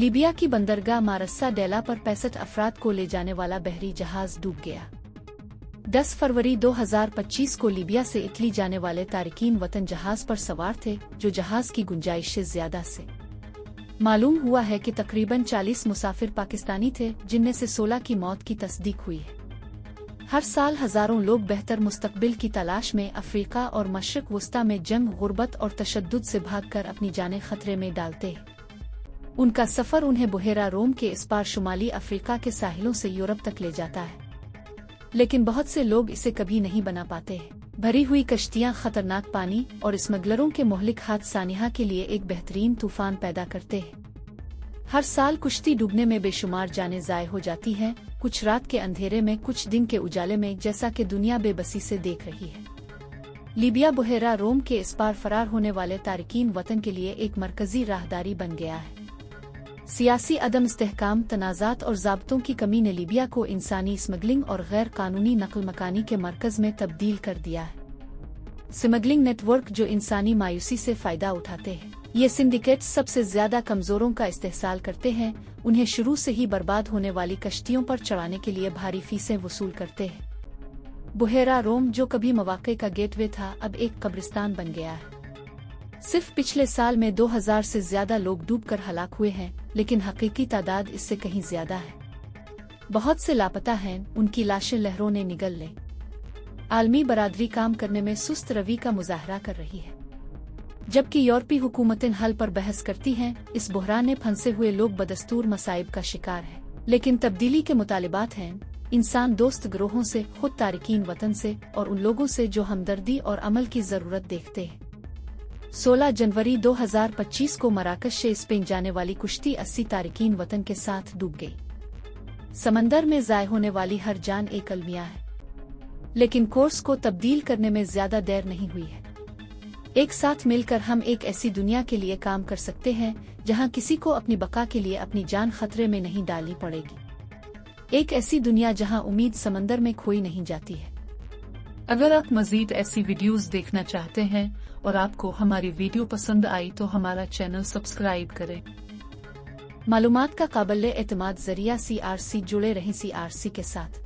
Libya की बंदरगाह मारस्सा डेला पर 65 अफराद को ले जाने वाला बहरी जहाज डूब गया। 10 फरवरी 2025 को लीबिया से इटली जाने वाले तारिकीन वतन जहाज पर सवार थे, जो जहाज की गुंजाइश से ज्यादा से मालूम हुआ है कि तकरीबन 40 मुसाफिर पाकिस्तानी थे, जिनमें से 16 की मौत की तस्दीक हुई है। हर साल हजारों लोग बेहतर मुस्तकबिल की तलाश में अफ्रीका और मशरिक वस्ता में जंग, गुर्बत और तशद्दुद से भागकर अपनी जानें खतरे में डालते हैं। उनका सफर उन्हें बुहेरा रोम के इस पार शुमाली अफ्रीका के साहिलों से यूरोप तक ले जाता है, लेकिन बहुत से लोग इसे कभी नहीं बना पाते हैं। भरी हुई कश्तियां खतरनाक पानी और स्मगलरों के मोहलिक हाथ सानिहा के लिए एक बेहतरीन तूफान पैदा करते हैं। हर साल कुश्ती डूबने में बेशुमार जानें ज़ाय हो जाती हैं, कुछ रात के अंधेरे में, कुछ दिन के उजाले में, जैसा कि दुनिया बेबसी से देख रही है। लीबिया बुहेरा रोम के इस पार फरार होने वाले तारिकीन वतन के लिए एक मरकजी राहदारी बन गया है। सियासी अदम इस्तेहकाम, तनाज़ात और ज़ाब्तों की कमी ने लीबिया को इंसानी स्मगलिंग और गैर कानूनी नकल मकानी के मरकज में तब्दील कर दिया है। स्मगलिंग नेटवर्क जो इंसानी मायूसी से फायदा उठाते हैं, ये सिंडिकेट्स सबसे ज्यादा कमजोरों का इस्तेहसाल करते हैं, उन्हें शुरू से ही बर्बाद होने वाली कश्तियों पर चढ़ाने के लिए भारी फीसें वसूल करते हैं। बुहेरा रोम, जो कभी मवाक़े का गेटवे था, अब एक कब्रिस्तान बन गया है। सिर्फ पिछले साल में 2000 से ज्यादा लोग डूबकर हलाक हुए हैं, लेकिन हकीकी तादाद इससे कहीं ज्यादा है। बहुत से लापता हैं, उनकी लाशें लहरों ने निगल लें। आलमी बरादरी काम करने में सुस्त रवि का मुजाहरा कर रही है, जबकि यूरोपीय हुकूमतें हल पर बहस करती हैं। इस बहरान में फंसे हुए लोग बदस्तूर मसाइब का शिकार हैं, लेकिन तब्दीली के मुतालिबात हैं इंसान दोस्त ग्रोहों से, खुद तारिकीन वतन से और उन लोगों से जो हमदर्दी और अमल की जरूरत देखते हैं। 16 जनवरी 2025 को मराकश से स्पेन जाने वाली कुश्ती 80 तारिकीन वतन के साथ डूब गई। समंदर में ज़ाय होने वाली हर जान एक अलमिया है, लेकिन कोर्स को तब्दील करने में ज्यादा देर नहीं हुई है। एक साथ मिलकर हम एक ऐसी दुनिया के लिए काम कर सकते हैं जहां किसी को अपनी बका के लिए अपनी जान खतरे में नहीं डालनी पड़ेगी। एक ऐसी दुनिया जहां उम्मीद समंदर में खोई नहीं जाती है। अगर आप मजीद ऐसी वीडियोस देखना चाहते हैं और आपको हमारी वीडियो पसंद आई तो हमारा चैनल सब्सक्राइब करें। मालूमात का काबिल एतमाद जरिया CRC, जुड़े रहें CRC के साथ।